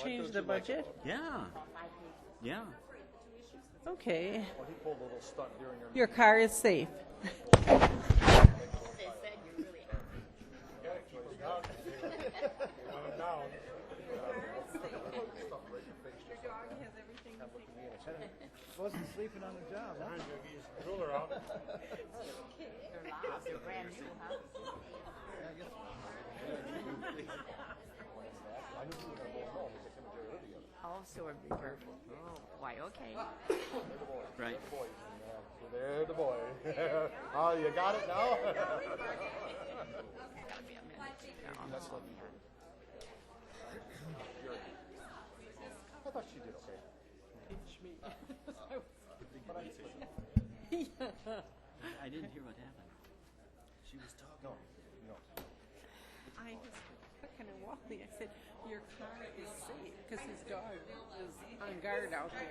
change the budget? Yeah. Yeah. Okay. Well, he pulled a little stunt during your Your car is safe. Wasn't sleeping on the job, huh? ruler out. They're brand new, huh? Oh, so we're careful. Oh, why? Okay. Right. They're the boy. Oh, you got it now? Gotta be a minute. They're almost all done. I thought she did okay. I didn't hear what happened. She was talking. No. I was looking at Wally. I said, your car is safe because his dog was on guard out there.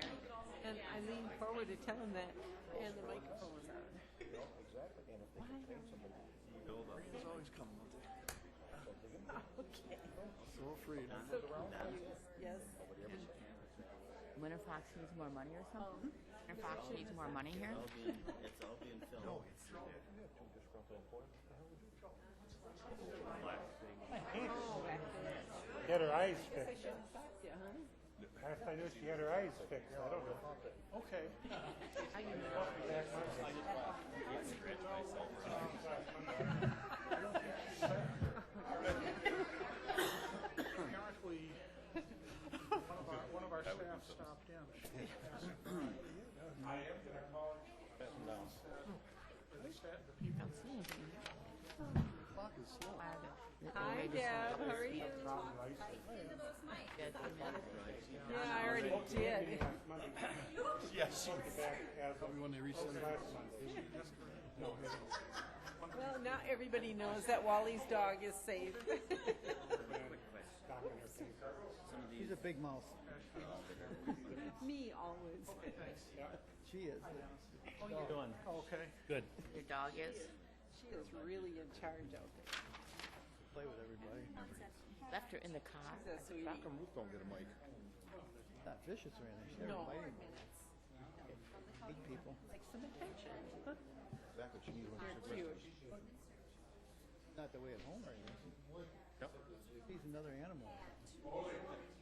And I leaned forward to tell him that, and the microphone was on. Exactly. And if they can train somebody, He's always coming with it. Okay. So afraid. So confused. Yes. Winter Fox needs more money or something? Winter Fox needs more money here? It's all being filmed. She had her eyes I fixed. shouldn't have stopped you, huh? Last I knew, she had her eyes fixed. I don't know. Okay. Apparently, one of our staff stopped in. The people. The clock is slow. Hi, Deb. How are you? Yeah, I already did. Yes. Probably when they resend it. Well, now everybody knows that Wally's dog is safe. He's a big mouth. Me always. She is. How you doing? Okay. Good. Your dog is? She is really in charge out there. Play with everybody. Left her in the car. She's a sweetie. How come Ruth don't get a mic? Not vicious or anything. She's never No. biting. Hate people. Like some attention. Exactly. She needs one. Aren't you? Not the way at home or anything. Yep. He's another animal.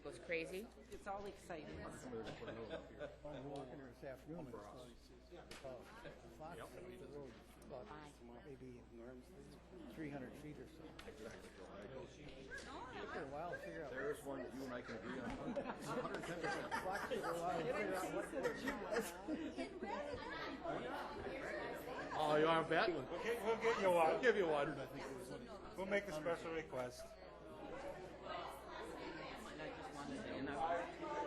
Goes crazy. It's all exciting. I was walking her this afternoon and saw a fox up the road about maybe 300 feet or so. Took her a while to figure out. There's one that you and I can agree on. 110%. Fox took her a while to figure out what she was. Oh, you are bet? We'll get you one. I'll give you one. We'll make a special request.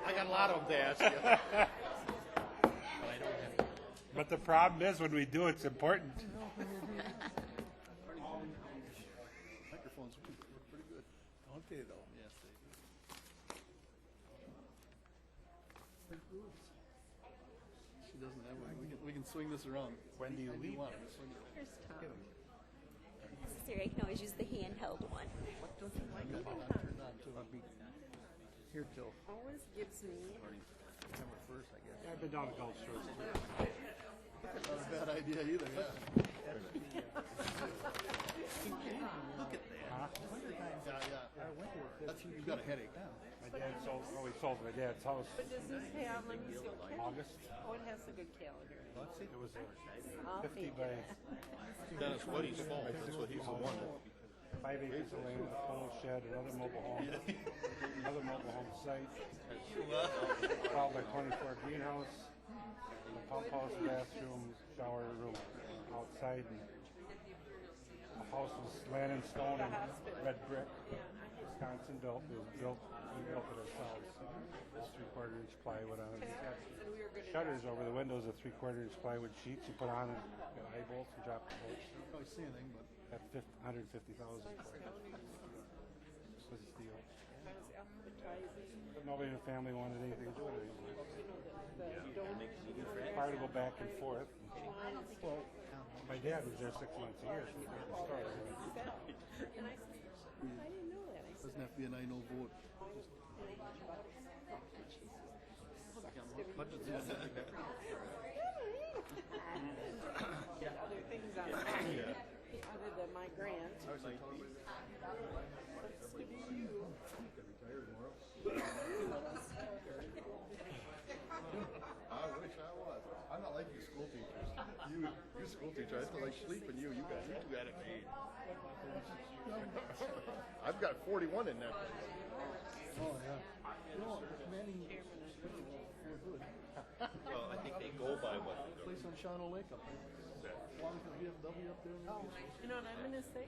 I got a lot of them to ask you. But the problem is when we do, it's important. Microphones work pretty good. Don't they though? Yes, they do. She doesn't have one. We can swing this around. When do you leave? Here's Tom. Necessary. I can always use the handheld one. What don't you like about it? Turned on to I'll be here till Always gives me. September 1st, I guess. I've been down to Gulf Shores too. Not a bad idea either, yeah. Look at that. Yeah. Our winter, that's you've got a headache now. My dad sold, oh, he sold my dad's house But does this have, let me see. August. Oh, it has a good calendar. It was I'll 50 take by it. Dennis Woody's fault. That's what he's the one. 5 acres of land, a full shed, another mobile home, another mobile home site, 12 by 24 greenhouse, a pump house, bathroom, shower room outside, and the house was land and stone and red brick. Wisconsin built. It was built. We built it ourselves. It's 3/4 inch plywood on it. It's got shutters over the windows of 3/4 inch plywood sheets. You put on and high bolts and drop the bolts. Can't really see anything, but At 150,000. This was a steal. I was advertising. But nobody in the family wanted anything to do with it. Hard to go back and forth. Well, my dad was there 6 months a year. So we had the story. And I said, I didn't know that. I said, doesn't have to be a 9-0 vote. Other things on mine, other than my grant. What's to be you? I wish I was. I'm not like you school teachers. You school teacher, I feel like sleeping you. You got a key. I've got 41 in that. Oh, yeah. No, many. Well, I think they go by what. Place on Shawnee Lake up there. Long as the VFW up there. Oh, you know what I'm gonna say?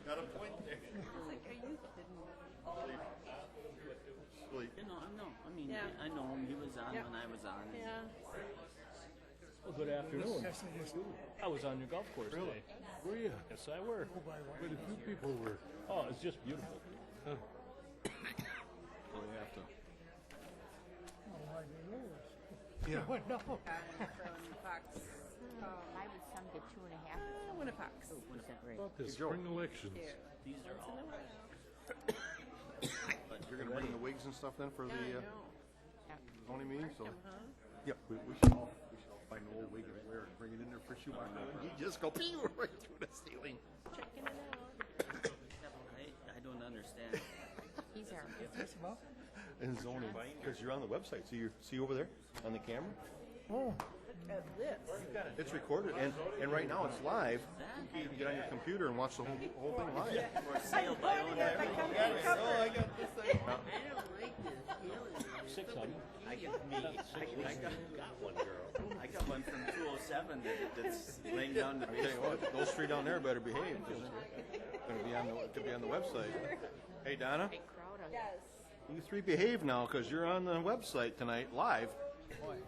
Got a point there. I was like, are you kidding me? Sleep. You know, I mean, Yeah. I know him. He was on Yeah. when I was on. Yeah. Well, good afternoon. I was on your golf course today. Were you? Yes, I were. Quite a few people were. Oh, it's just beautiful. So we have to. Yeah. Crow and Fox. My was some to 2.5. Winnifox. What's that rate? About the spring elections. Yeah. These are Once all. in a while. You're gonna bring the wigs and stuff then for Yeah, I the know. zoning meeting, so. Huh? Yeah, we should all find an old wig and wear it, bring it in there for sure. You just go pew right through the ceiling. Checking it out. I don't understand. He's our. And zoning, because you're on the website. See over there on the camera? Oh, Look at this. It's recorded, and right now it's live. You can get on your computer and watch the whole thing live. For sale by owner. Oh, I got this thing. 6 of them. I got one girl. I got one from 207 that's laying down the I tell you what, those three down there better behave. 'Cause they're gonna be on the website. Hey Donna, Big crowd of. Yes. you three behave now because you're on the website tonight live. Like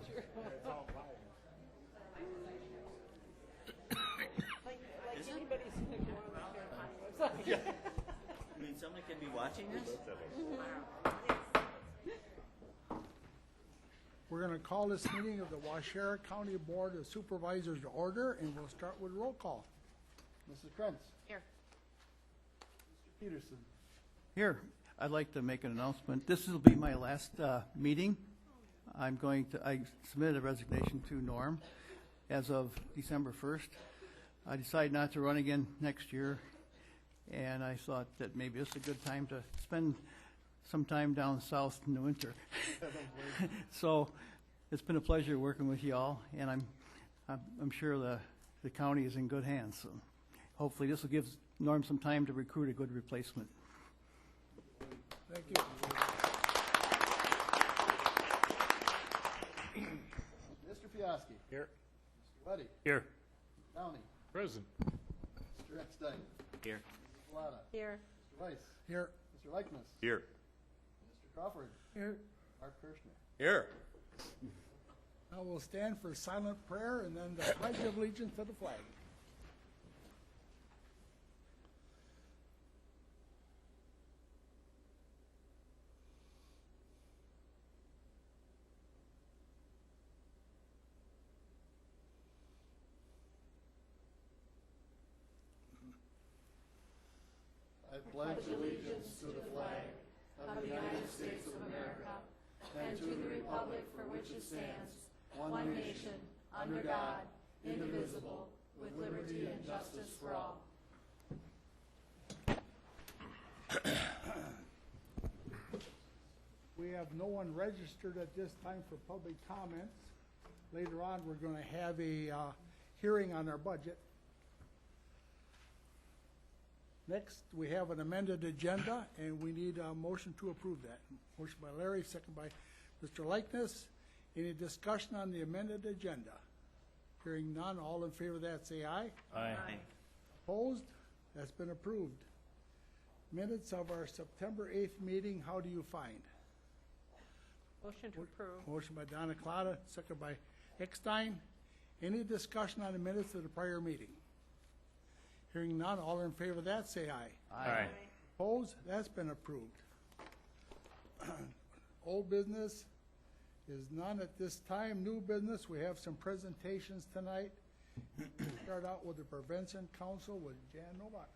anybody's gonna go on their website. I mean, somebody could be watching this? we're going to call this meeting of the Waushara County Board of Supervisors to order, and we'll start with roll call. Mrs. Krentz. Here. Peterson. Here, I'd like to make an announcement. This will be my last meeting. I submitted a resignation to Norm as of December 1st. I decided not to run again next year, and I thought that maybe this is a good time to spend some time down south in the winter. So it's been a pleasure working with y'all, and I'm sure the county is in good hands. So hopefully this will give Norm some time to recruit a good replacement. Thank you. Mr. Fiaski. Here. Mr. Buddy. Here. Downey. Present. Mr. Eckstein. Here. Mr. Plata. Here. Mr. Weiss. Here. Mr. Likeness. Here. Mr. Crawford. Here. Mark Kirschner. Here. Now we'll stand for silent prayer and then the pledge of allegiance to the flag. I pledge allegiance to the flag of the United States of America and to the republic for which it stands, one nation, under God, indivisible, with liberty and justice for all. We have no one registered at this time for public comments. Later on, we're going to have a hearing on our budget. Next, we have an amended agenda, and we need a motion to approve that. Motion by Larry, second by Mr. Likeness. Any discussion on the amended agenda? Hearing none, all in favor of that say aye. Aye. Opposed? That's been approved. Minutes of our September 8th meeting, how do you find? Motion to approve. Motion by Donna Clada, second by Eckstein. Any discussion on the minutes of the prior meeting? Hearing none, all in favor of that, say aye. Aye. Opposed? That's been approved. Old business is none at this time. New business, we have some presentations tonight. Start out with the Prevention Council with Jan Novak.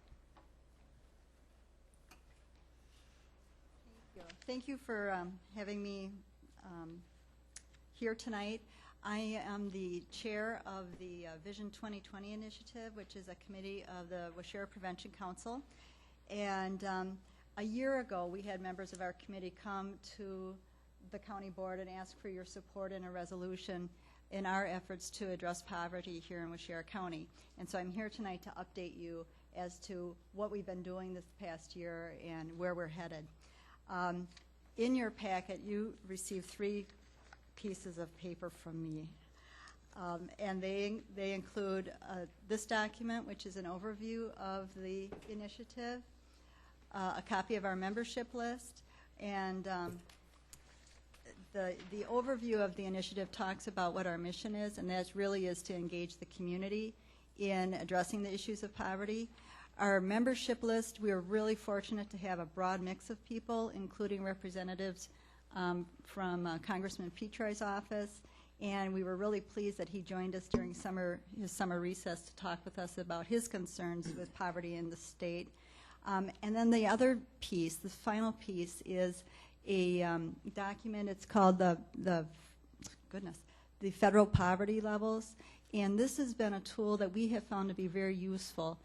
you. Thank you for having me here tonight. I am the chair of the Vision 2020 initiative, which is a committee of the Waushara Prevention Council. And a year ago, we had members of our committee come to the county board and ask for your support in a resolution in our efforts to address poverty here in Waushara County. And so I'm here tonight to update you as to what we've been doing this past year and where we're headed. In your packet, you received 3 pieces of paper from me. And they include this document, which is an overview of the initiative, a copy of our membership list, and the overview of the initiative talks about what our mission is, and that really is to engage the community in addressing the issues of poverty. Our membership list, we are really fortunate to have a broad mix of people, including representatives from Congressman Petroy's office, and we were really pleased that he joined us during his summer recess to talk with us about his concerns with poverty in the state. And then the other piece, the final piece, is a document. It's called the Federal Poverty Levels, and this has been a tool that we have found to be very useful.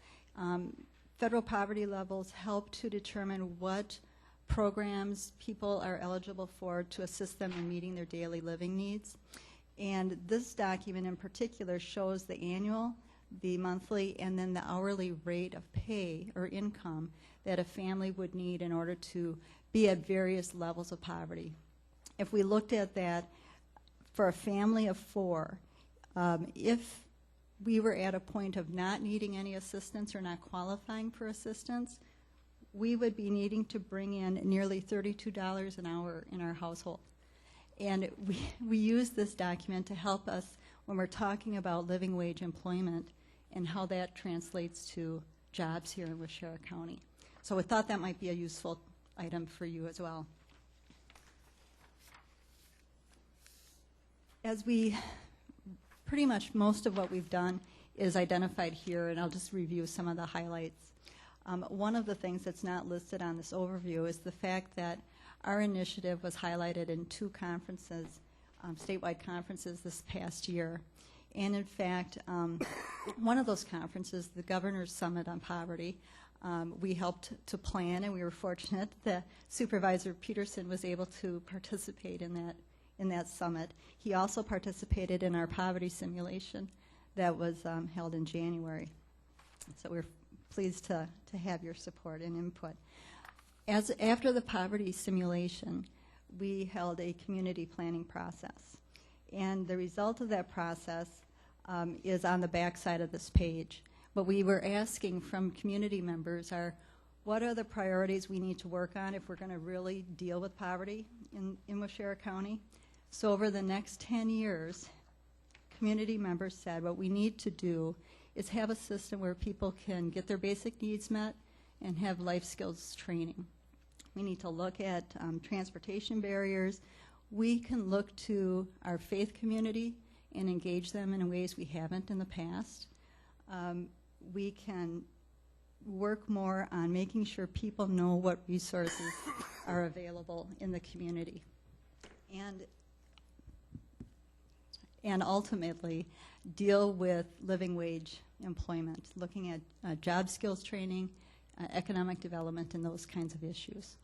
Federal poverty levels help to determine what programs people are eligible for to assist them in meeting their daily living needs. And this document in particular shows the annual, the monthly, and then the hourly rate of pay or income that a family would need in order to be at various levels of poverty. If we looked at that for a family of 4, if we were at a point of not needing any assistance or not qualifying for assistance, we would be needing to bring in nearly $32 an hour in our household. And we use this document to help us when we're talking about living wage employment and how that translates to jobs here in Waushara County. So we thought that might be a useful item for you as well. As we pretty much most of what we've done is identified here, and I'll just review some of the highlights. One of the things that's not listed on this overview is the fact that our initiative was highlighted in 2 conferences, statewide conferences this past year. And in fact, one of those conferences, the Governor's Summit on Poverty, we helped to plan, and we were fortunate that Supervisor Peterson was able to participate in that summit. He also participated in our poverty simulation that was held in January. So we're pleased to have your support and input. After the poverty simulation, we held a community planning process. And the result of that process is on the back side of this page. What we were asking from community members are, what are the priorities we need to work on if we're going to really deal with poverty in Waushara County? So over the next 10 years, community members said what we need to do is have a system where people can get their basic needs met and have life skills training. We need to look at transportation barriers. We can look to our faith community and engage them in ways we haven't in the past. We can work more on making sure people know what resources are available in the community. And ultimately deal with living wage employment, looking at job skills training, economic development, and those kinds of issues.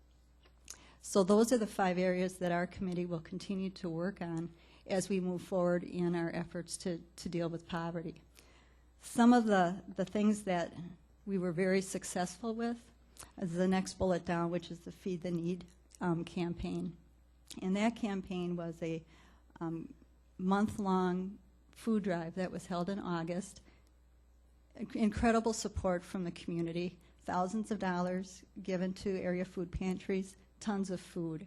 So those are the 5 areas that our committee will continue to work on as we move forward in our efforts to deal with poverty. Some of the things that we were very successful with is the next bullet down, which is the Feed the Need campaign. And that campaign was a month-long food drive that was held in August. Incredible support from the community, thousands of dollars given to area food pantries, tons of food.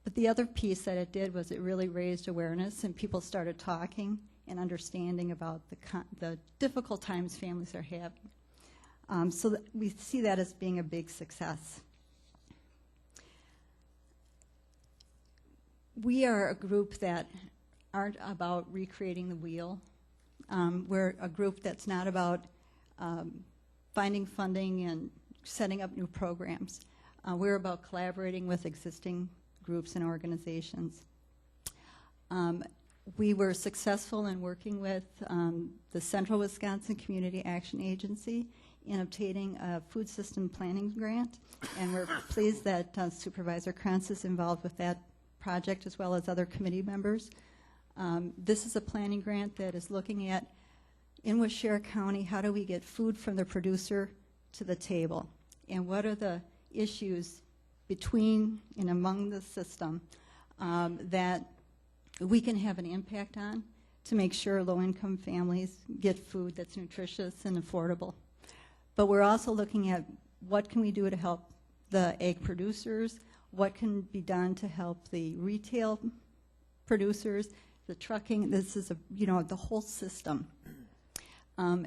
But the other piece that it did was it really raised awareness, and people started talking and understanding about the difficult times families are having. So we see that as being a big success. We are a group that aren't about recreating the wheel. We're a group that's not about finding funding and setting up new programs. We're about collaborating with existing groups and organizations. We were successful in working with the Central Wisconsin Community Action Agency in obtaining a food system planning grant, and we're pleased that Supervisor Krantz is involved with that project as well as other committee members. This is a planning grant that is looking at, in Waushara County, how do we get food from the producer to the table, and what are the issues between and among the system that we can have an impact on to make sure low-income families get food that's nutritious and affordable. But we're also looking at what can we do to help the egg producers, what can be done to help the retail producers, the trucking. This is the whole system.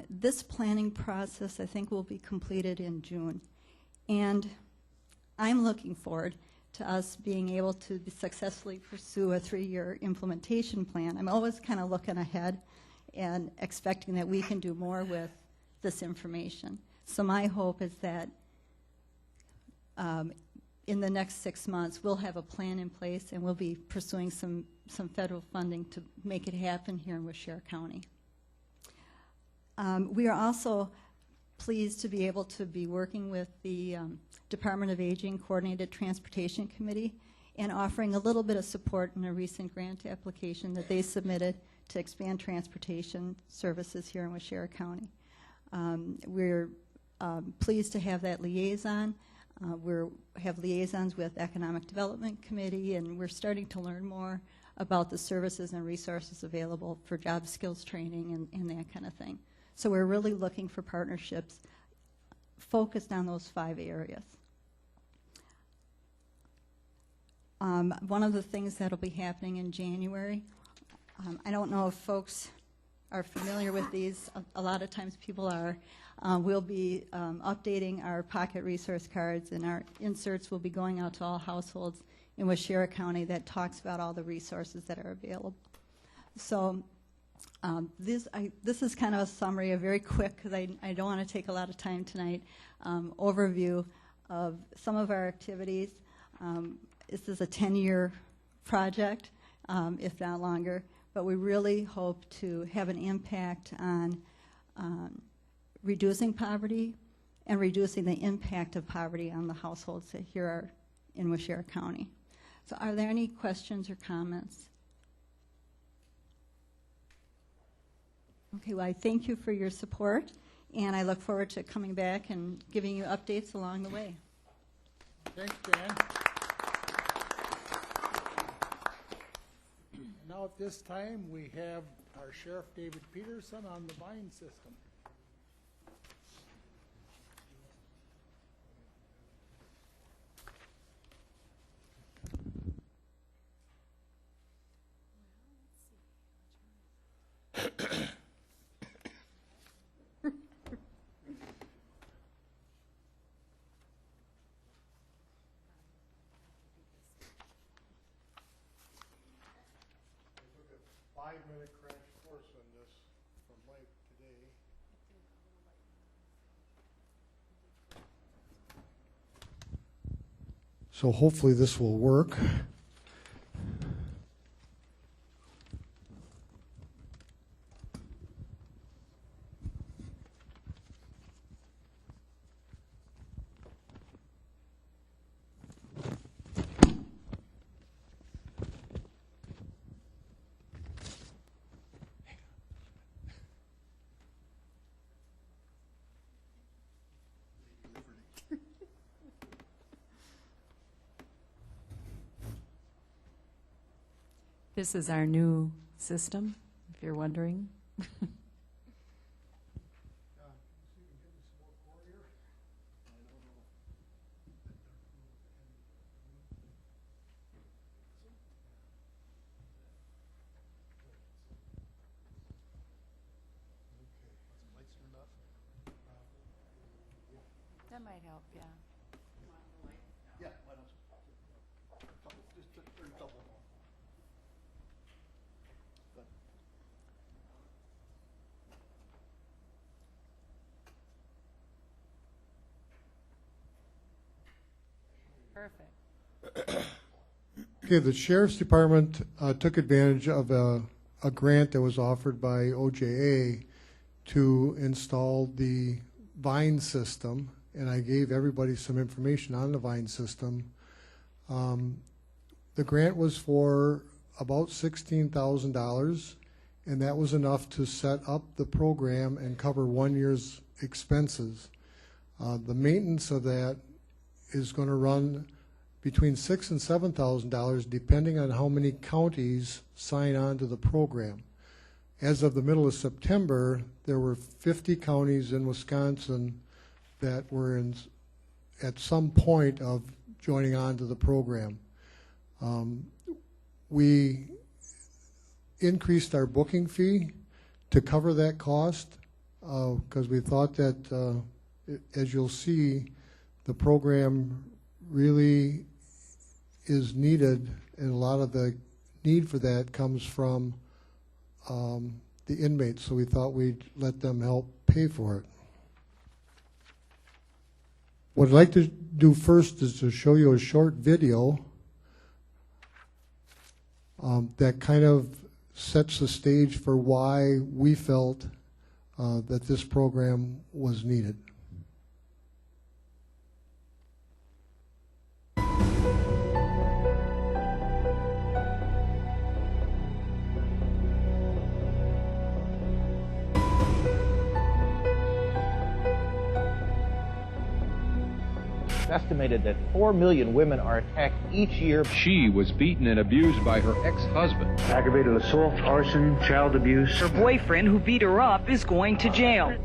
This planning process, I think, will be completed in June. And I'm looking forward to us being able to successfully pursue a 3-year implementation plan. I'm always kind of looking ahead and expecting that we can do more with this information. So my hope is that in the next 6 months, we'll have a plan in place and we'll be pursuing some federal funding to make it happen here in Waushara County. We are also pleased to be able to be working with the Department of Aging Coordinated Transportation Committee and offering a little bit of support in a recent grant application that they submitted to expand transportation services here in Waushara County. We're pleased to have that liaison. We have liaisons with Economic Development Committee, and we're starting to learn more about the services and resources available for job skills training and that kind of thing. So we're really looking for partnerships focused on those 5 areas. One of the things that will be happening in January, I don't know if folks are familiar with these. A lot of times people are. We'll be updating our pocket resource cards, and our inserts will be going out to all households in Waushara County that talks about all the resources that are available. So this is kind of a summary, a very quick, because I don't want to take a lot of time tonight, overview of some of our activities. This is a 10-year project, if not longer, but we really hope to have an impact on reducing poverty and reducing the impact of poverty on the households that here are in Waushara County. So are there any questions or comments? Okay, well, I thank you for your support, and I look forward to coming back and giving you updates along the way. Thanks, Jan. Now at this time, we have our Sheriff David Peterson on the Vine system. Five-minute crash course on this from Mike today. So hopefully this will work. This is our new system, if you're wondering. That might help, yeah. Yeah, why don't you? Just turn double. Good. Perfect. Okay, the Sheriff's Department took advantage of a grant that was offered by OJA to install the Vine system, and I gave everybody some information on the Vine system. The grant was for about $16,000, and that was enough to set up the program and cover 1 year's expenses. The maintenance of that is going to run between $6,000 and $7,000, depending on how many counties sign on to the program. As of the middle of September, there were 50 counties in Wisconsin that were at some point of joining on to the program. We increased our booking fee to cover that cost because we thought that, as you'll see, the program really is needed, and a lot of the need for that comes from the inmates, so we thought we'd let them help pay for it. What I'd like to do first is to show you a short video that kind of sets the stage for why we felt that this program was needed. Estimated that 4 million women are attacked each year. She was beaten and abused by her ex-husband. Aggravated assault, arson, child abuse. Her boyfriend who beat her up is going to jail.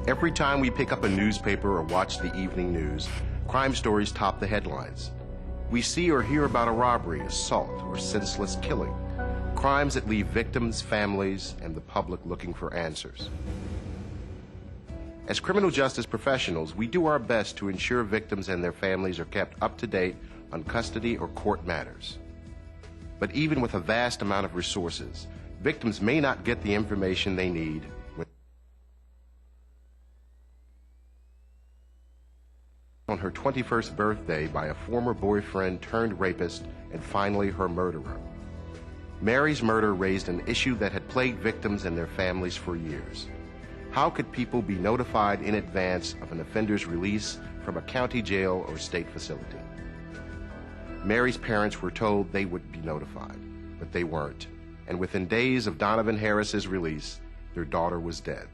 Every time we pick up a newspaper or watch the evening news, crime stories top the headlines. We see or hear about a robbery, assault, or senseless killing. Crimes that leave victims, families, and the public looking for answers. As criminal justice professionals, we do our best to ensure victims and their families are kept up to date on custody or court matters. But even with a vast amount of resources, victims may not get the information they need on her 21st birthday by a former boyfriend turned rapist and finally her murderer. Mary's murder raised an issue that had plagued victims and their families for years. How could people be notified in advance of an offender's release from a county jail or state facility? Mary's parents were told they would be notified, but they weren't. And within days of Donovan Harris's release, their daughter was dead.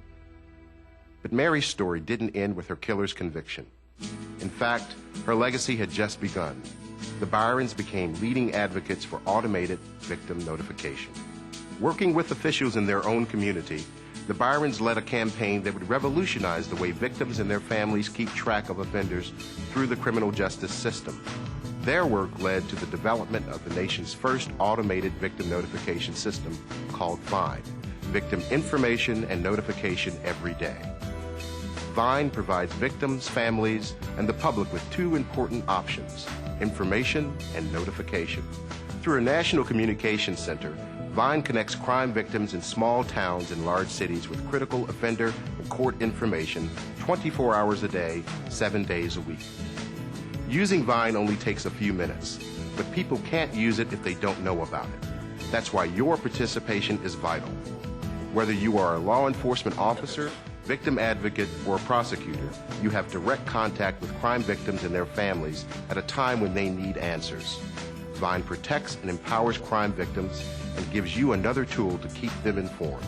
But Mary's story didn't end with her killer's conviction. In fact, her legacy had just begun. The Byrons became leading advocates for automated victim notification. Working with officials in their own community, the Byrons led a campaign that would revolutionize the way victims and their families keep track of offenders through the criminal justice system. Their work led to the development of the nation's first automated victim notification system called VINE, Victim Information and Notification Every Day. VINE provides victims, families, and the public with two important options: information and notification. Through a national communications center, VINE connects crime victims in small towns and large cities with critical offender and court information 24 hours a day, 7 days a week. Using VINE only takes a few minutes, but people can't use it if they don't know about it. That's why your participation is vital. Whether you are a law enforcement officer, victim advocate, or a prosecutor, you have direct contact with crime victims and their families at a time when they need answers. VINE protects and empowers crime victims and gives you another tool to keep them informed.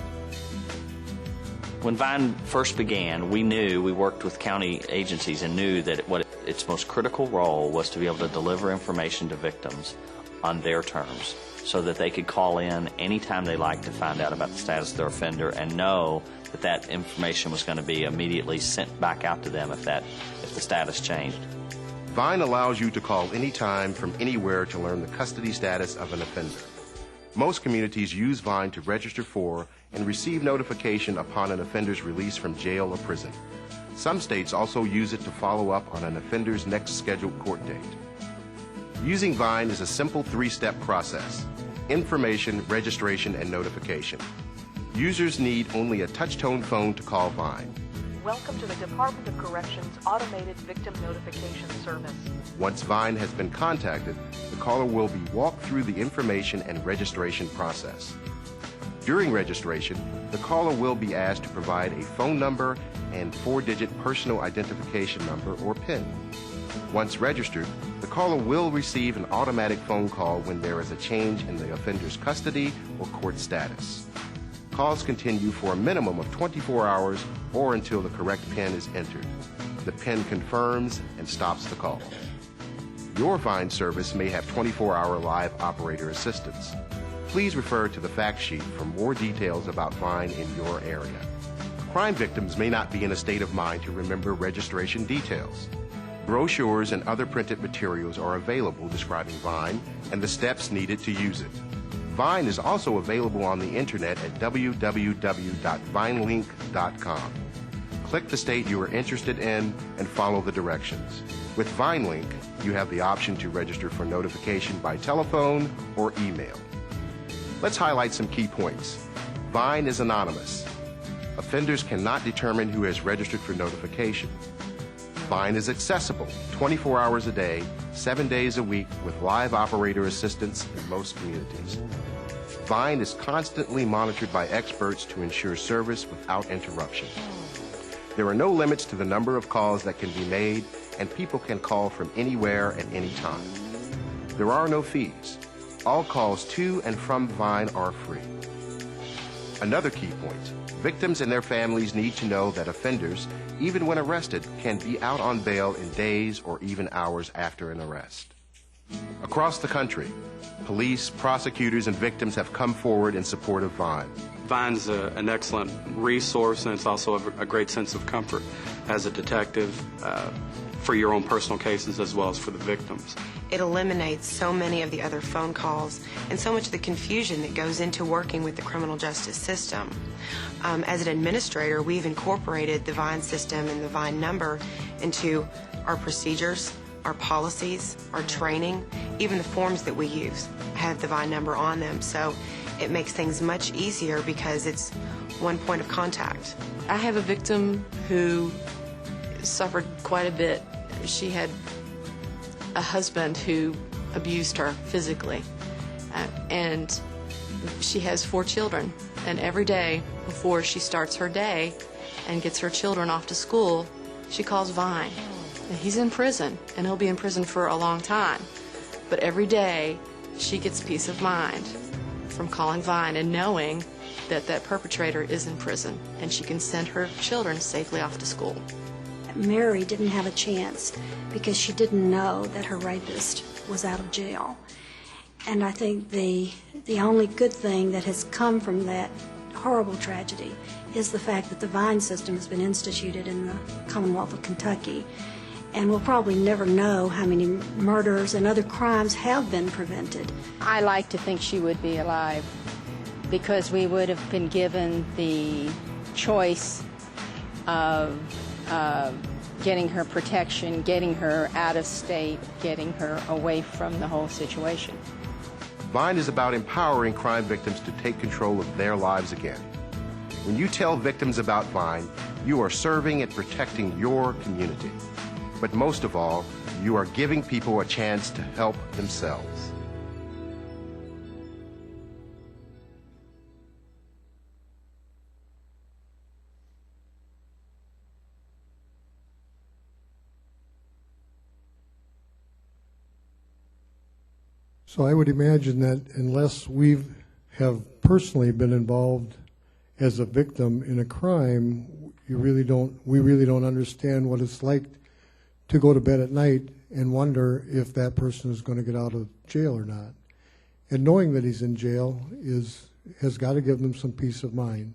When VINE first began, we worked with county agencies and knew that its most critical role was to be able to deliver information to victims on their terms so that they could call in anytime they liked to find out about the status of their offender and know that that information was going to be immediately sent back out to them if the status changed. VINE allows you to call anytime from anywhere to learn the custody status of an offender. Most communities use VINE to register for and receive notification upon an offender's release from jail or prison. Some states also use it to follow up on an offender's next scheduled court date. Using VINE is a simple three-step process: information, registration, and notification. Users need only a touch-tone phone to call VINE. Welcome to the Department of Corrections Automated Victim Notification Service. Once Vine has been contacted, the caller will be walked through the information and registration process. During registration, the caller will be asked to provide a phone number and 4-digit personal identification number or PIN. Once registered, the caller will receive an automatic phone call when there is a change in the offender's custody or court status. Calls continue for a minimum of 24 hours or until the correct PIN is entered. The PIN confirms and stops the call. Your Vine service may have 24-hour live operator assistance. Please refer to the fact sheet for more details about Vine in your area. Crime victims may not be in a state of mind to remember registration details. Brochures and other printed materials are available describing Vine and the steps needed to use it. Vine is also available on the internet at www.vinelink.com. Click the state you are interested in and follow the directions. With VineLink, you have the option to register for notification by telephone or email. Let's highlight some key points. Vine is anonymous. Offenders cannot determine who has registered for notification. Vine is accessible 24 hours a day, 7 days a week with live operator assistance in most communities. Vine is constantly monitored by experts to ensure service without interruption. There are no limits to the number of calls that can be made, and people can call from anywhere at any time. There are no fees. All calls to and from Vine are free. Another key point, victims and their families need to know that offenders, even when arrested, can be out on bail in days or even hours after an arrest. Across the country, police, prosecutors, and victims have come forward in support of Vine. Vine's an excellent resource, and it's also a great sense of comfort as a detective for your own personal cases as well as for the victims. It eliminates so many of the other phone calls and so much of the confusion that goes into working with the criminal justice system. As an administrator, we've incorporated the Vine system and the Vine number into our procedures, our policies, our training, even the forms that we use have the Vine number on them. So it makes things much easier because it's one point of contact. I have a victim who suffered quite a bit. She had a husband who abused her physically, and she has 4 children. And every day before she starts her day and gets her children off to school, she calls Vine. And he's in prison, and he'll be in prison for a long time. But every day she gets peace of mind from calling Vine and knowing that that perpetrator is in prison, and she can send her children safely off to school. Mary didn't have a chance because she didn't know that her rapist was out of jail. And I think the only good thing that has come from that horrible tragedy is the fact that the Vine system has been instituted in the Commonwealth of Kentucky. And we'll probably never know how many murders and other crimes have been prevented. I like to think she would be alive because we would have been given the choice of getting her protection, getting her out of state, getting her away from the whole situation. Vine is about empowering crime victims to take control of their lives again. When you tell victims about Vine, you are serving and protecting your community. But most of all, you are giving people a chance to help themselves. So I would imagine that unless we have personally been involved as a victim in a crime, we really don't understand what it's like to go to bed at night and wonder if that person is going to get out of jail or not. And knowing that he's in jail has got to give them some peace of mind.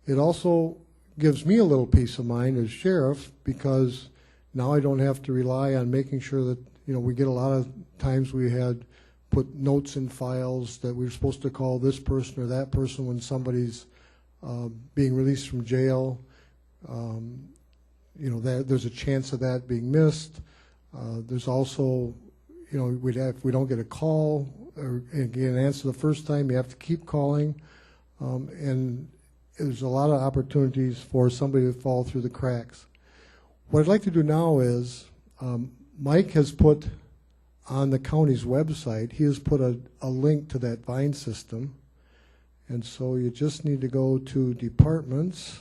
It also gives me a little peace of mind as sheriff because now I don't have to rely on making sure that, we get a lot of times we had put notes in files that we were supposed to call this person or that person when somebody's being released from jail. There's a chance of that being missed. There's also, if we don't get a call or again answer the first time, you have to keep calling. And there's a lot of opportunities for somebody to fall through the cracks. What I'd like to do now is, Mike has put on the county's website, he has put a link to that Vine system. And so you just need to go to departments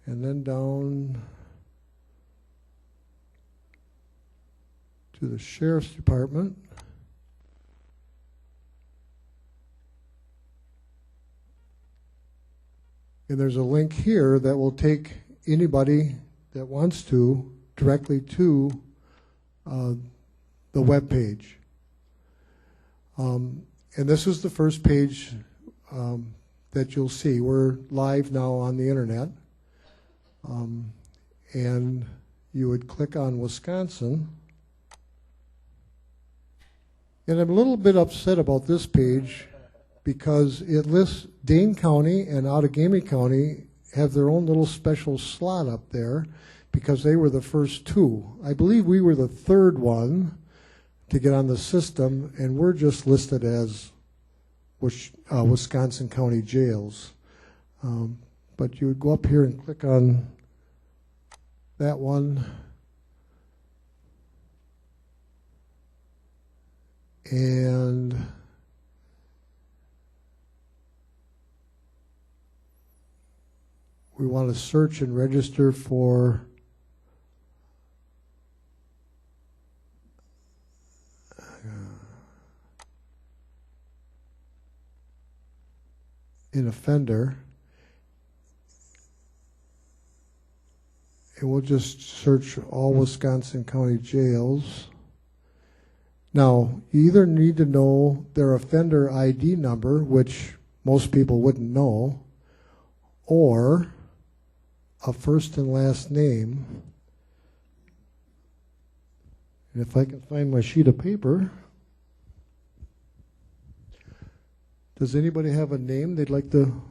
and then down to the Sheriff's Department. And there's a link here that will take anybody that wants to directly to the web page. And this is the first page that you'll see. We're live now on the internet. And you would click on Wisconsin. And I'm a little bit upset about this page because it lists Dane County and Outagamie County have their own little special slot up there because they were the first two. I believe we were the third one to get on the system, and we're just listed as Wisconsin County Jails. But you would go up here and click on that one. And we want to search and register for an offender. And we'll just search all Wisconsin County jails. Now, you either need to know their offender ID number, which most people wouldn't know, or a first and last name. And if I can find my sheet of paper, does anybody have a name they'd like to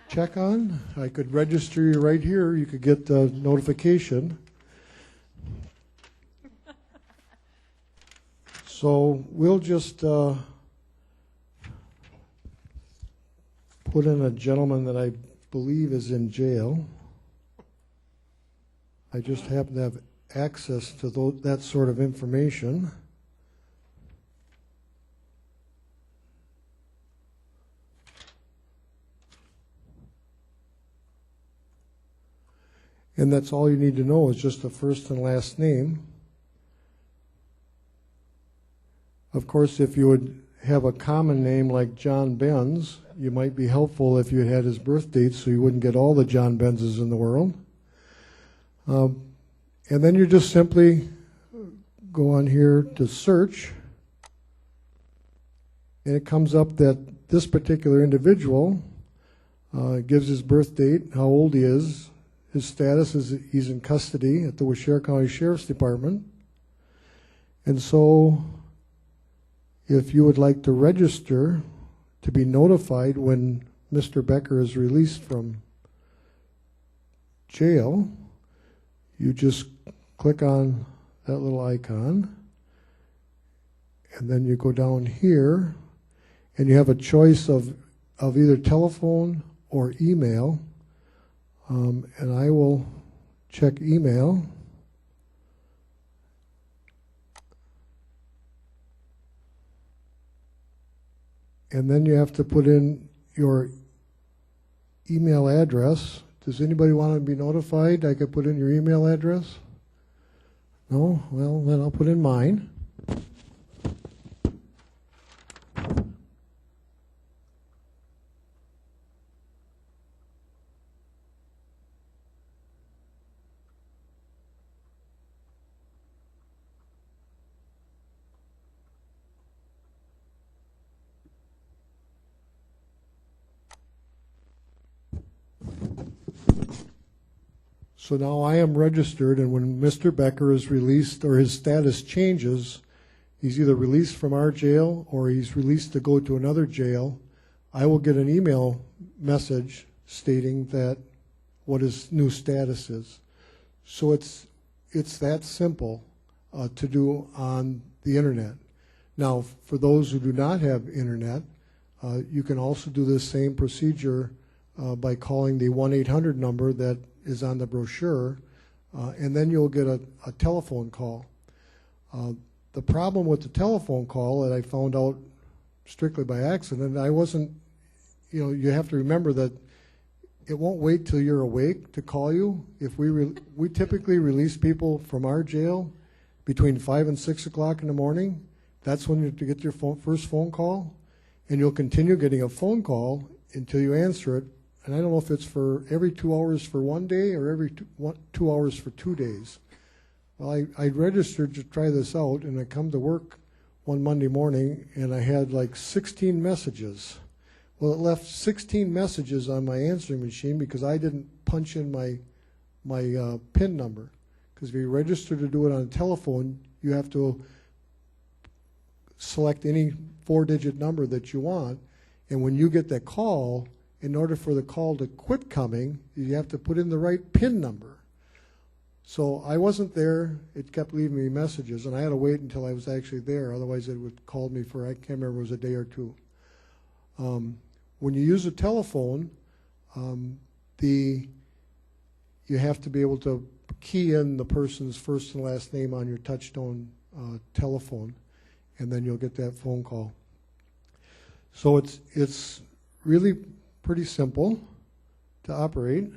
check on? I could register you right here. You could get a notification. So we'll just put in a gentleman that I believe is in jail. I just happen to have access to that sort of information. And that's all you need to know is just the first and last name. Of course, if you would have a common name like John Benz, you might be helpful if you had his birth date so you wouldn't get all the John Benzes in the world. And then you just simply go on here to search, and it comes up that this particular individual gives his birth date, how old he is, his status is he's in custody at the Waushara County Sheriff's Department. And so if you would like to register to be notified when Mr. Becker is released from jail, you just click on that little icon, and then you go down here, and you have a choice of either telephone or email, and I will check email. And then you have to put in your email address. Does anybody want to be notified? I could put in your email address? No? Well, then I'll put in mine. So now I am registered, and when Mr. Becker is released or his status changes, he's either released from our jail or he's released to go to another jail, I will get an email message stating that what his new status is. So it's that simple to do on the internet. Now, for those who do not have internet, You can also do this same procedure by calling the 1-800 number that is on the brochure, and then you'll get a telephone call. The problem with the telephone call that I found out strictly by accident, I wasn't, you have to remember that it won't wait till you're awake to call you. If we typically release people from our jail between 5 and 6 o'clock in the morning. That's when you get your first phone call, and you'll continue getting a phone call until you answer it. And I don't know if it's for every 2 hours for 1 day or every 2 hours for 2 days. Well, I registered to try this out, and I come to work one Monday morning, and I had like 16 messages. Well, it left 16 messages on my answering machine because I didn't punch in my PIN number. Because if you register to do it on a telephone, you have to select any 4-digit number that you want, and when you get that call, in order for the call to quit coming, you have to put in the right PIN number. So I wasn't there. It kept leaving me messages, and I had to wait until I was actually there. Otherwise, it would call me for, I can't remember, it was a day or two. When you use a telephone, you have to be able to key in the person's first and last name on your touchtone telephone, and then you'll get that phone call. So it's really pretty simple to operate.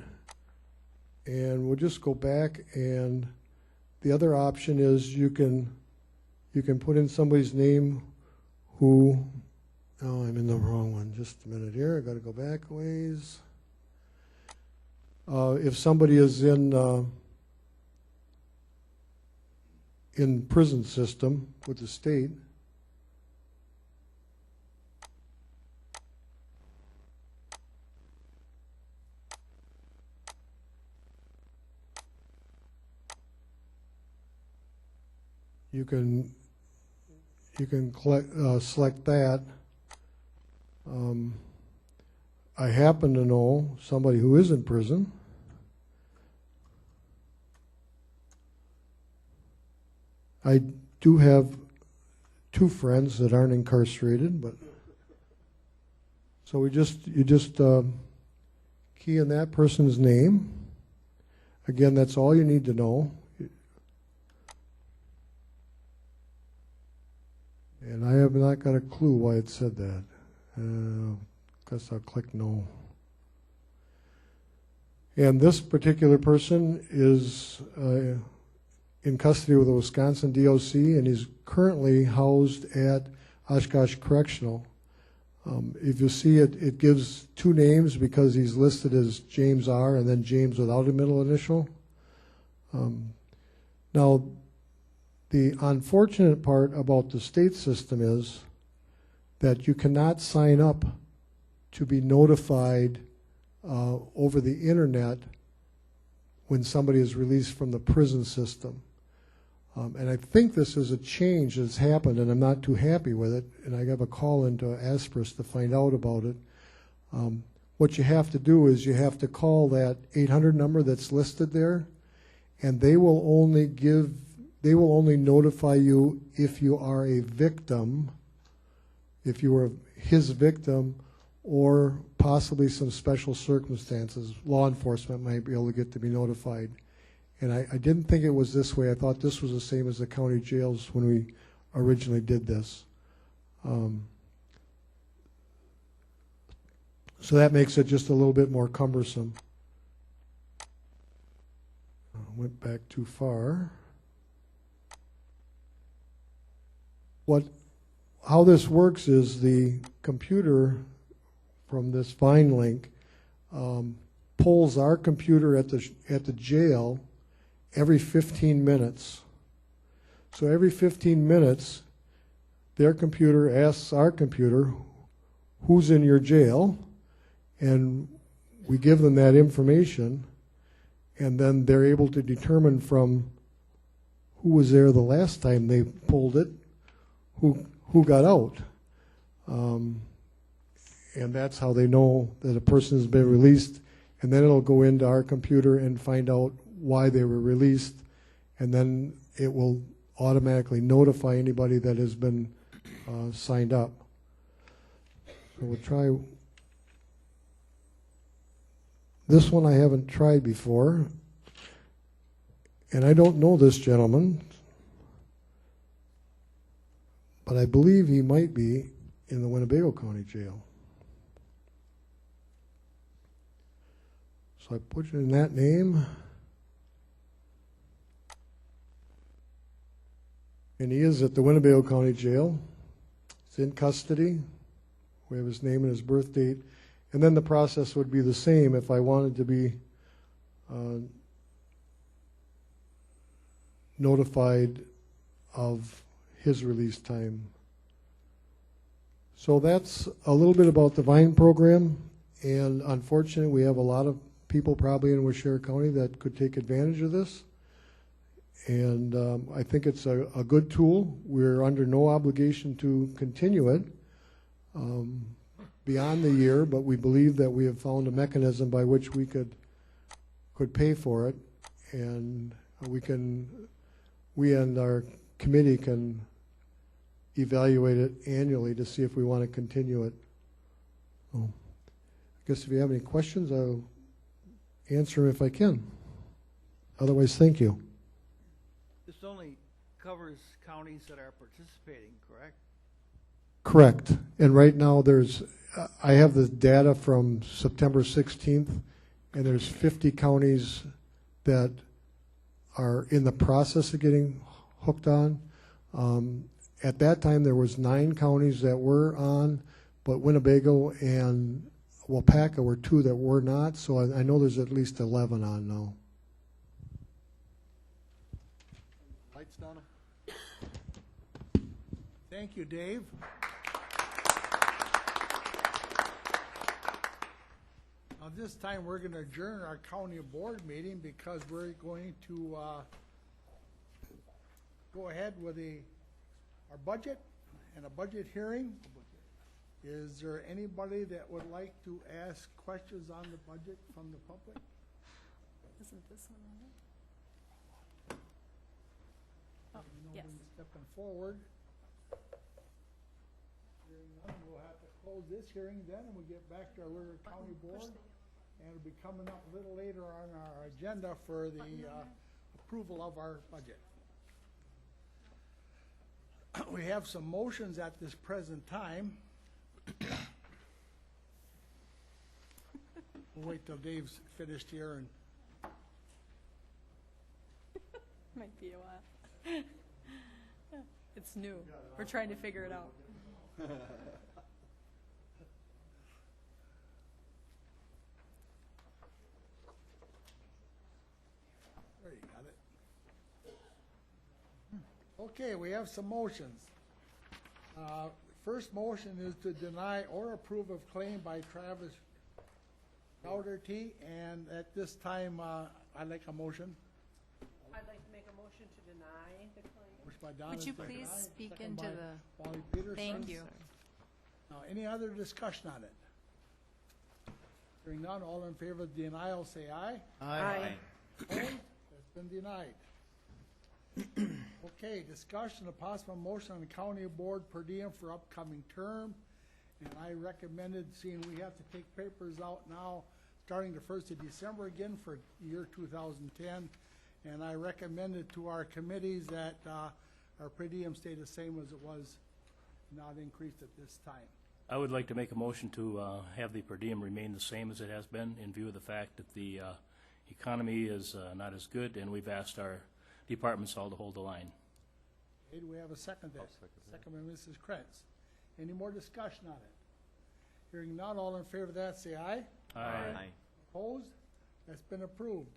And we'll just go back, and the other option is you can put in somebody's name who, oh, I'm in the wrong one. Just a minute here. I got to go back a ways. If somebody is in prison system with the state, you can select that. I happen to know somebody who is in prison. I do have 2 friends that aren't incarcerated, but so you just key in that person's name. Again, that's all you need to know. And I have not got a clue why it said that. Guess I'll click no. And this particular person is in custody with the Wisconsin DOC, and he's currently housed at Oshkosh Correctional. If you see it, it gives 2 names because he's listed as James R. and then James without a middle initial. Now, the unfortunate part about the state system is that you cannot sign up to be notified over the internet when somebody is released from the prison system. And I think this is a change that's happened, and I'm not too happy with it, and I have a call into Asperus to find out about it. What you have to do is you have to call that 800 number that's listed there, and they will only notify you if you are a victim, if you were his victim, or possibly some special circumstances. Law enforcement might be able to get to be notified. And I didn't think it was this way. I thought this was the same as the county jails when we originally did this. So that makes it just a little bit more cumbersome. Went back too far. How this works is the computer from this Vine link pulls our computer at the jail every 15 minutes. So every 15 minutes, their computer asks our computer, who's in your jail? And we give them that information, and then they're able to determine from who was there the last time they pulled it, who got out. And that's how they know that a person has been released, and then it'll go into our computer and find out why they were released, and then it will automatically notify anybody that has been signed up. So we'll try. This one I haven't tried before, and I don't know this gentleman, but I believe he might be in the Winnebago County Jail. So I put it in that name. And he is at the Winnebago County Jail. He's in custody. We have his name and his birth date. And then the process would be the same if I wanted to be notified of his release time. So that's a little bit about the VINE program. And unfortunately, we have a lot of people probably in Waushara County that could take advantage of this. And I think it's a good tool. We're under no obligation to continue it beyond the year, but we believe that we have found a mechanism by which we could pay for it, and we and our committee can evaluate it annually to see if we want to continue it. So, I guess if you have any questions, I'll answer them if I can. Otherwise, thank you. This only covers counties that are participating, correct? Correct. And right now I have the data from September 16th, and there's 50 counties that are in the process of getting hooked on. At that time, there was 9 counties that were on, but Winnebago and Waupaca were 2 that were not, so I know there's at least 11 on now. Donna. Thank you, Dave. Now, this time we're going to adjourn our county board meeting because we're going to go ahead with our budget and a budget hearing. Is there anybody that would like to ask questions on the budget from the public? Isn't this one on it? Oh, yes. Stepping forward. Hearing none, we'll have to close this hearing then, and we'll get back to our Little County Board. And it'll be coming up a little later on our agenda for the approval of our budget. We have some motions at this present time. We'll wait till Dave's finished here and might be a while. It's new. We're trying to figure it out. There you got it. Okay, we have some motions. First motion is to deny or approve of claim by Travis Dougherty, and at this time, I'd like a motion. I'd like to make a motion to deny the claim. Which by Donna, Would you please speak into the... Wally Peterson. Thank you. Now, any other discussion on it? Hearing none, all in favor of denial, say aye. Aye. Opposed? That's been denied. Okay, discussion of possible motion on the county board per diem for upcoming term. And I recommended, seeing we have to take papers out now, starting the 1st of December again for year 2010. And I recommended to our committees that our per diem stay the same as it was, not increased at this time. I would like to make a motion to have the per diem remain the same as it has been, in view of the fact that the economy is not as good, and we've asked our departments all to hold the line. Okay, do we have a second there? Second by Mrs. Krentz. Any more discussion on it? Hearing none, all in favor of that, say aye. Aye. Opposed? That's been approved.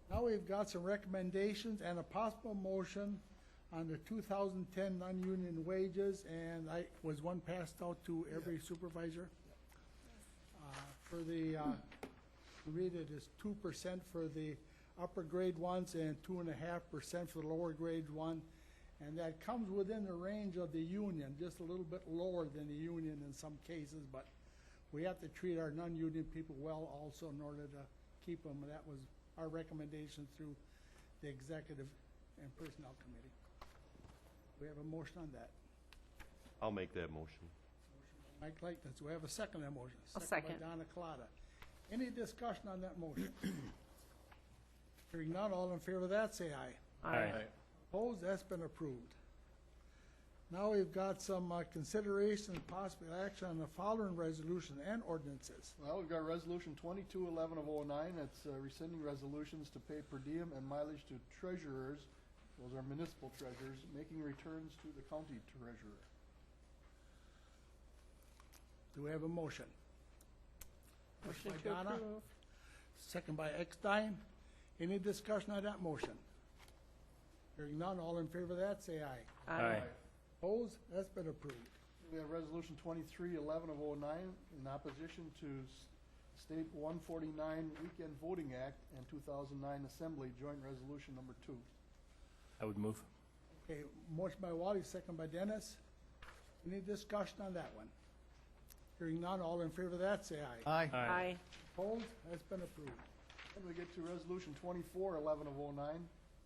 Now we've got some recommendations and a possible motion on the 2010 non-union wages, and was one passed out to every supervisor? For the, read it as 2% for the upper grade ones and 2.5% for the lower grade one. And that comes within the range of the union, just a little bit lower than the union in some cases, but we have to treat our non-union people well also in order to keep them. That was our recommendation through the Executive and Personnel Committee. We have a motion on that. I'll make that motion. Motion by Mike Likeness. Do we have a second on that motion? I'll second. By Donna Collada. Any discussion on that motion? Hearing none, all in favor of that, say aye. Aye. Opposed? That's been approved. Now we've got some consideration and possible action on the following resolution and ordinances. Well, we've got resolution 2211 of 09. That's rescinding resolutions to pay per diem and mileage to treasurers. Those are municipal treasurers, making returns to the county treasurer. Do we have a motion? Motion by to Donna, approve. second by Eckstein. Any discussion on that motion? Hearing none, all in favor of that, say aye. Aye. Opposed? That's been approved. We have resolution 2311 of 09 in opposition to State 149 Weekend Voting Act and 2009 Assembly Joint Resolution number 2. I would move. Okay, motion by Wally, second by Dennis. Any discussion on that one? Hearing none, all in favor of that, say aye. Aye. Aye. Opposed? That's been approved. Then we get to resolution 2411 of 09.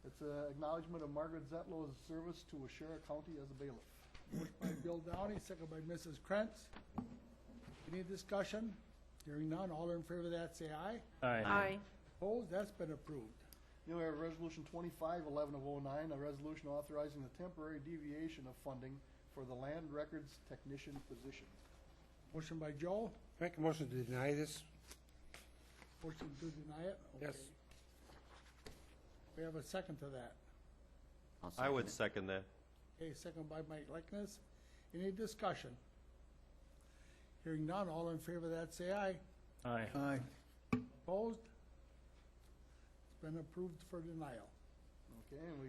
It's an acknowledgement of Margaret Zetlow's service to Waushara County as a bailiff. Motion by Bill Downey, second by Mrs. Krantz. Any discussion? Hearing none, all in favor of that, say aye. Aye. Opposed? That's been approved. Then we have resolution 2511 of 09, a resolution authorizing the temporary deviation of funding for the land records technician position. Motion by Joe, Make a motion to deny this. motion to deny it. Yes. Okay. We have a second to that. I would second that. Okay, second by Mike Likeness. Any discussion? Hearing none, all in favor of that, say aye. Aye. Aye. Opposed? It's been approved for denial. Okay, and we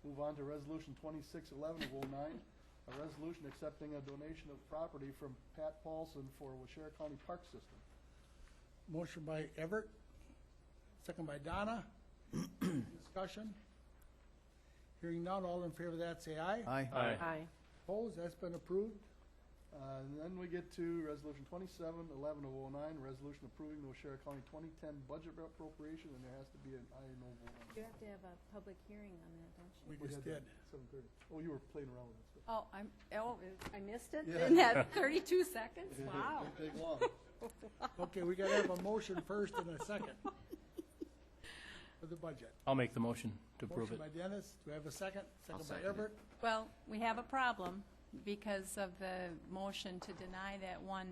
move on to resolution 2611 of 09, a resolution accepting a donation of property from Pat Paulson for Waushara County Park System. Motion by Everett, second by Donna. Discussion? Hearing none, all in favor of that, say aye. Aye. Aye. Opposed? That's been approved. And then we get to resolution 2711 of 09, resolution approving the Waushara County 2010 budget appropriation, and there has to be an aye, no vote on it. You have to have a public hearing on that, don't you? We just did. 7:30. Oh, you were playing around with it. Oh, I missed it Yeah. in that 32 seconds? Wow. Didn't take long. Okay, we gotta have a motion first and a second for the budget. I'll make the motion to approve Motion it. by Dennis, do we have a second? Second by second it. Everett. Well, we have a problem because of the motion to deny that one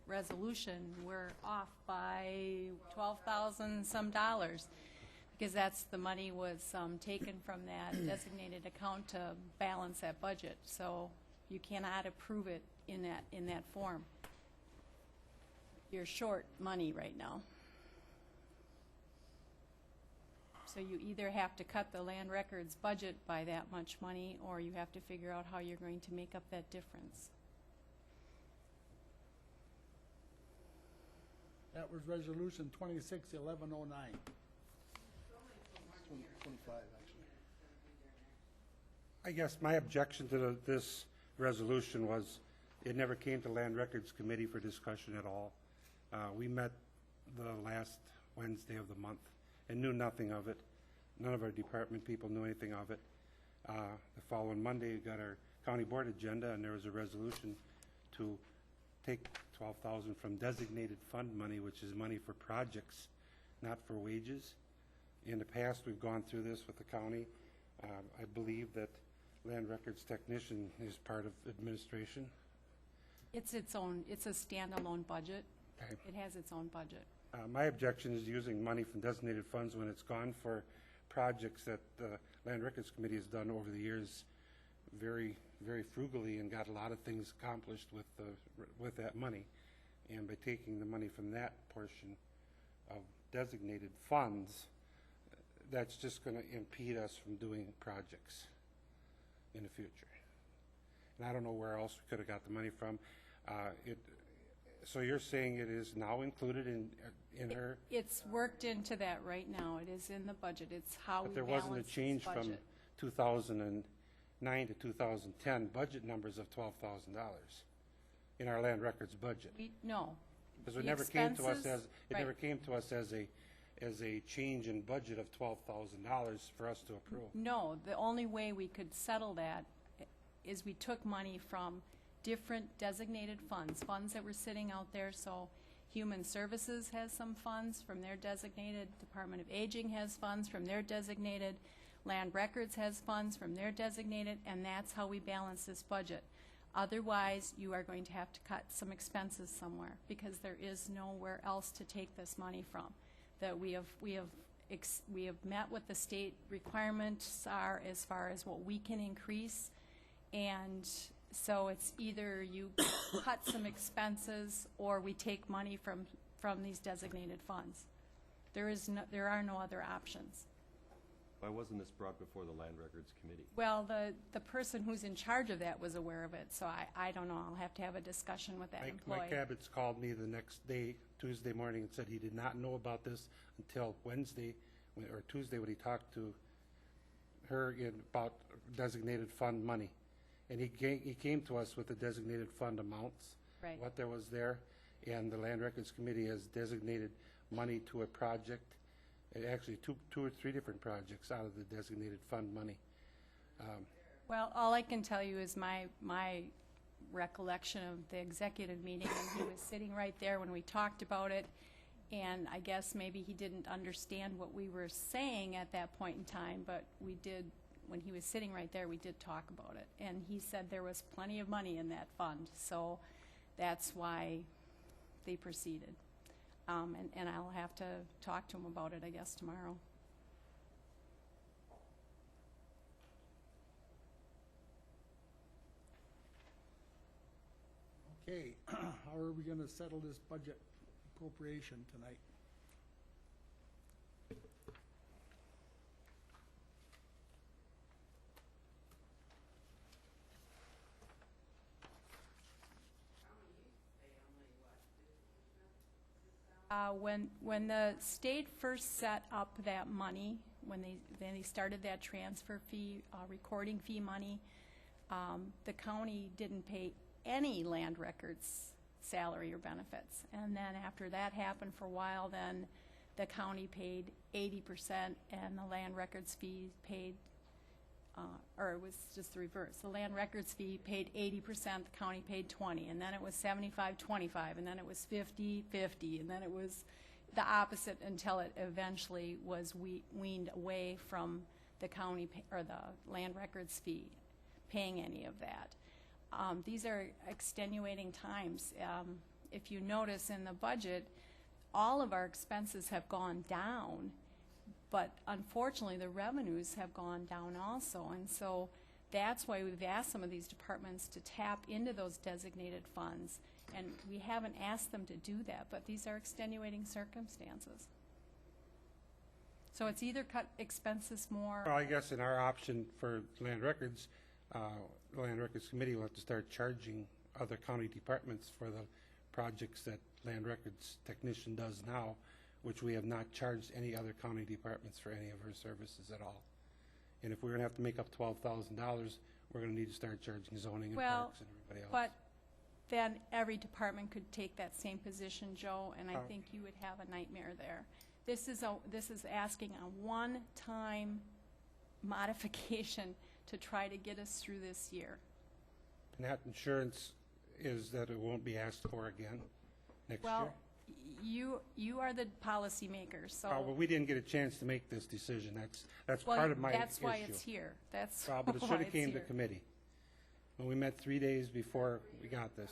resolution. We're off by $12,000 some dollars because that's the money was taken from that designated account to balance that budget. So you cannot approve it in that form. You're short money right now. So you either have to cut the land records budget by that much money, or you have to figure out how you're going to make up that difference. That was resolution 261109. 25, actually. I guess my objection to this resolution was it never came to Land Records Committee for discussion at all. We met the last Wednesday of the month and knew nothing of it. None of our department people knew anything of it. The following Monday, we got our county board agenda, and there was a resolution to take $12,000 from designated fund money, which is money for projects, not for wages. In the past, we've gone through this with the county. I believe that land records technician is part of administration. It's a standalone budget. Okay. It has its own budget. My objection is using money from designated funds when it's gone for projects that the Land Records Committee has done over the years very, very frugally and got a lot of things accomplished with that money. And by taking the money from that portion of designated funds, that's just going to impede us from doing projects in the future. And I don't know where else we could have got the money from. So you're saying it is now included in her? It's worked into that right now. It is in the budget. It's how we But there balance wasn't a this change from budget. 2009 to 2010 budget numbers of $12,000 in our land records budget. No. Because it The never came to us expenses- as never came to us as a change in budget of $12,000 for us to approve. No, the only way we could settle that is we took money from different designated funds, funds that were sitting out there. So Human Services has some funds from their designated, Department of Aging has funds from their designated, Land Records has funds from their designated, and that's how we balance this budget. Otherwise, you are going to have to cut some expenses somewhere because there is nowhere else to take this money from. That we have met what the state requirements are as far as what we can increase, and so it's either you cut some expenses or we take money from these designated funds. There are no other options. Why wasn't this brought before the Land Records Committee? Well, the person who's in charge of that was aware of it, so I don't know. I'll have to have a discussion with that employee. Mike Abbott's called me the next day, Tuesday morning, and said he did not know about this until Wednesday or Tuesday when he talked to her about designated fund money. And he came to us with the designated fund amounts, right, what there was there, and the Land Records Committee has designated money to a project, actually two or three different projects out of the designated fund money. Well, all I can tell you is my recollection of the executive meeting, and he was sitting right there when we talked about it, and I guess maybe he didn't understand what we were saying at that point in time, but we did, when he was sitting right there, we did talk about it, and he said there was plenty of money in that fund, so that's why they proceeded. And I'll have to talk to him about it, I guess, tomorrow. Okay, how are we going to settle this budget appropriation tonight? When the state first set up that money, when they started that transfer fee, recording fee money, the county didn't pay any land records salary or benefits. And then after that happened for a while, then the county paid 80% and the land records fee paid, or it was just the reverse. The land records fee paid 80%, the county paid 20%, and then it was 75-25, and then it was 50-50, and then it was the opposite until it eventually was weaned away from the county or the land records fee paying any of that. These are extenuating times. If you notice in the budget, all of our expenses have gone down, but unfortunately the revenues have gone down also, and so that's why we've asked some of these departments to tap into those designated funds, and we haven't asked them to do that, but these are extenuating circumstances. So it's either cut expenses more. Well, I guess in our option for land records, the Land Records Committee will have to start charging other county departments for the projects that Land Records technician does now, which we have not charged any other county departments for any of her services at all. And if we're going to have to make up $12,000, we're going to need to start charging zoning and parks and everybody else. But then every department could take that same position, Joe, and I think you would have a nightmare there. This is asking a one-time modification to try to get us through this year. And that insurance is that it won't be asked for again next year? Well, you are the policymaker, so. Well, we didn't get a chance to make this decision. That's part of my issue. That's why it's here. That's well, but it should have came to committee. When we met 3 days before we got this.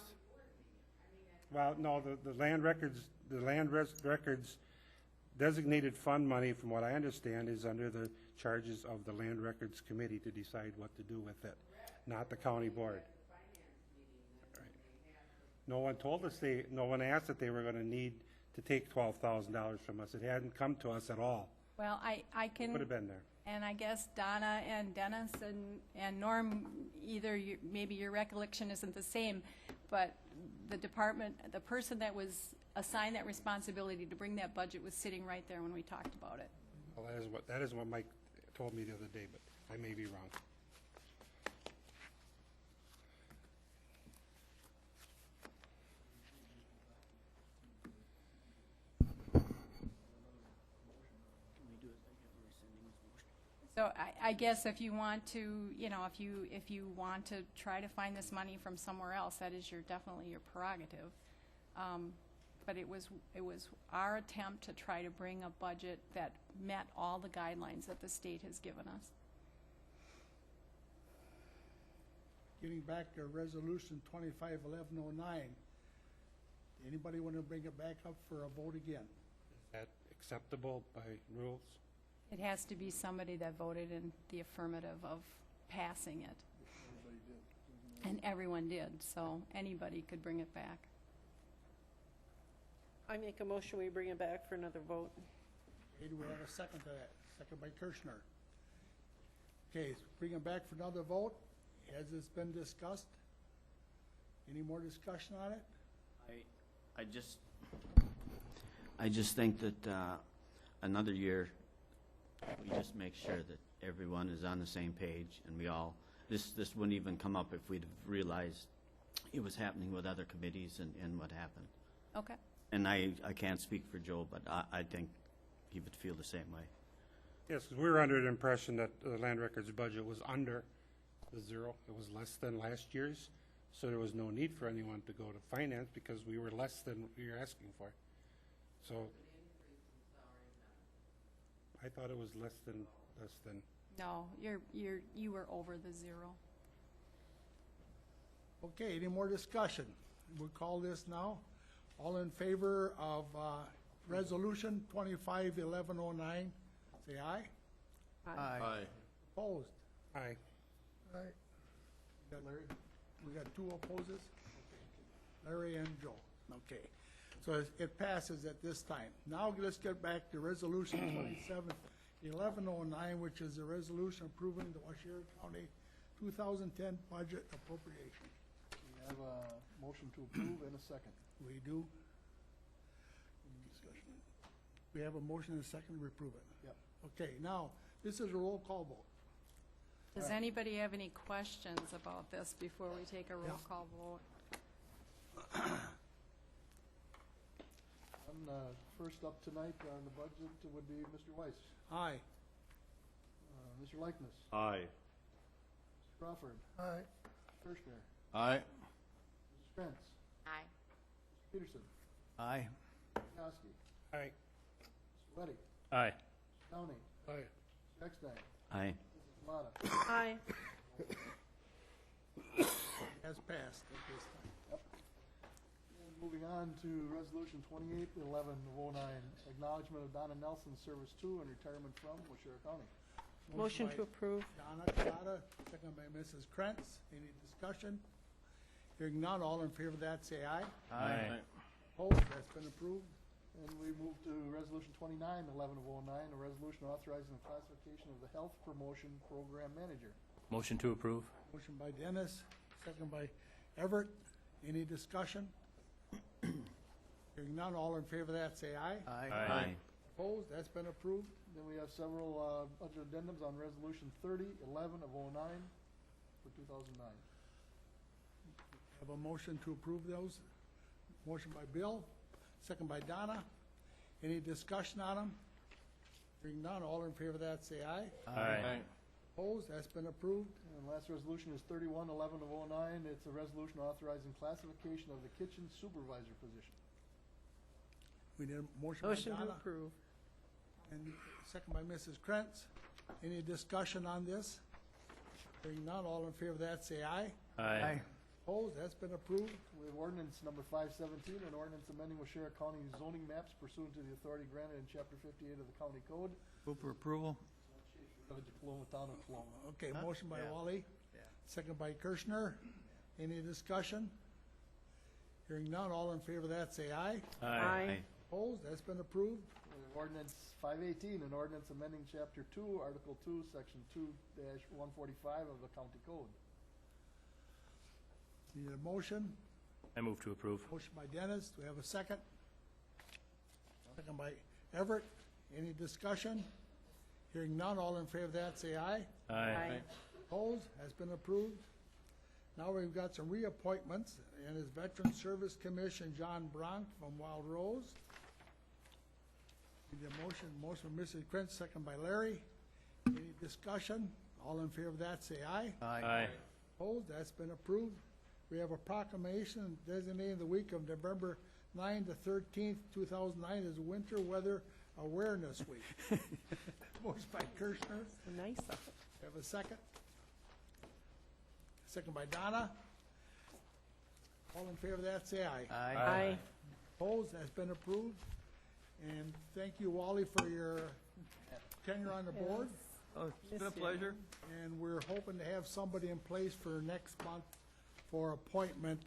Well, no, the land records designated fund money, from what I understand, is under the charges of the Land Records Committee to decide what to do with it, not the county board. Right. No one told us no one asked that they were going to need to take $12,000 from us. It hadn't come to us at all. Well, I can. Would have been there. And I guess Donna and Dennis and Norm, maybe your recollection isn't the same, but the person that was assigned that responsibility to bring that budget was sitting right there when we talked about it. Well, that is what Mike told me the other day, but I may be wrong. So I guess if you want to, if you want to try to find this money from somewhere else, that is definitely your prerogative. But it was our attempt to try to bring a budget that met all the guidelines that the state has given us. Getting back to Resolution 251109, anybody want to bring it back up for a vote again? Is that acceptable by rules? It has to be somebody that voted in the affirmative of passing it. Everybody did. And everyone did, so anybody could bring it back. I make a motion, we bring it back for another vote. Okay, do we have a second to that? Second by Kirschner. Okay, so bring it back for another vote. Has this been discussed? Any more discussion on it? I just think that another year, we just make sure that everyone is on the same page, and we all, this wouldn't even come up if we'd have realized it was happening with other committees and what happened. Okay. And I can't speak for Joe, but I think he would feel the same way. Yes, because we were under the impression that the land records budget was under the zero. It was less than last year's, so there was no need for anyone to go to finance because we were less than what we were asking for. So I thought it was less than. No, you were over the zero. Okay, any more discussion? We'll call this now. All in favor of Resolution 251109, say aye. Aye. Opposed? Aye. Aye. Larry? We got two opposes? Larry and Joe. Okay. So it passes at this time. Now let's get back to Resolution 271109, which is a resolution approving the Washington County 2010 budget appropriation. We have a motion to approve and a second. We do. We have a motion and a second to approve it. Yep. Okay, now, this is a roll call vote. Does anybody have any questions about this before we take a roll call vote? First up tonight on the budget would be Mr. Weiss. Aye. Mr. Likeness. Aye. Mr. Crawford. Aye. Kirschner. Aye. Mrs. Krantz. Aye. Mr. Peterson. Aye. Mr. Kowski. Aye. Mr. Weddy. Aye. Mr. Downey. Aye. Mr. Eckstein. Aye. Mrs. Malata. Aye. Has passed at this time. And moving on to Resolution 281109, acknowledgement of Donna Nelson's service to and retirement from Washington County. Motion by to approve. Donna Colada, second by Mrs. Krantz. Any discussion? Hearing none, all in favor of that, say aye. Aye. Opposed? That's been approved. And we move to Resolution 291109, a resolution authorizing the classification of the Health Promotion Program Manager. Motion to approve. Motion by Dennis, second by Everett. Any discussion? Hearing none, all in favor of that, say aye. Aye. Opposed? That's been approved. Then we have several budget addendums on Resolution 301109 for 2009. Have a motion to approve those. Motion by Bill, second by Donna. Any discussion on them? Hearing none, all in favor of that, say aye. Aye. Opposed? That's been approved. And last resolution is 311109. It's a resolution authorizing classification of the kitchen supervisor position. We need a motion by Motion to Donna approve. and second by Mrs. Krantz. Any discussion on this? Hearing none, all in favor of that, say aye. Aye. Opposed? That's been approved. We have ordinance number 517, an ordinance amending Washington County zoning maps pursuant to the authority granted in Chapter 58 of the County Code. Move for approval. Of the Tacoma Town of Tacoma. Okay, motion by Wally, second by Kirschner. Any discussion? Hearing none, all in favor of that, say aye. Aye. Opposed? That's been approved. We have ordinance 518, an ordinance amending Chapter 2, Article 2, Section 2-145 of the County Code. Need a motion? I move to approve. Motion by Dennis. Do we have a second? Second by Everett. Any discussion? Hearing none, all in favor of that, say aye. Aye. Opposed? Has been approved. Now we've got some reappointments, and his Veteran Service Commission, John Bronk from Wild Rose. Need a motion from Mrs. Krantz, second by Larry. Any discussion? All in favor of that, say aye. Aye. Opposed? That's been approved. We have a proclamation designating the week of November 9 to 13th, 2009 as Winter Weather Awareness Week. Motion by Kirschner. Nice of it. Have a second? Second by Donna. All in favor of that, say aye. Aye. Opposed? That's been approved. And thank you, Wally, for your tenure on the board. Oh, it's been a pleasure. And we're hoping to have somebody in place for next month for appointment.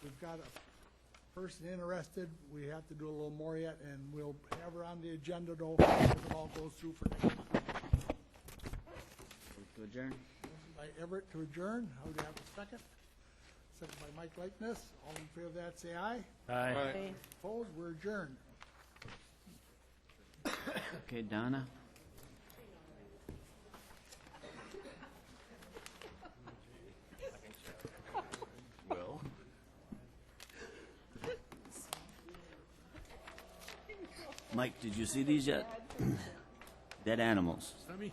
We've got a person interested. We have to do a little more yet, and we'll have her on the agenda, though, if it all goes through for next month. To adjourn? Motion by Everett to adjourn. How do you have a second? Second by Mike Likeness. All in favor of that, say aye. Aye. Opposed? We're adjourned. Okay, Donna? Well. Mike, did you see these yet? Dead animals. Sammy?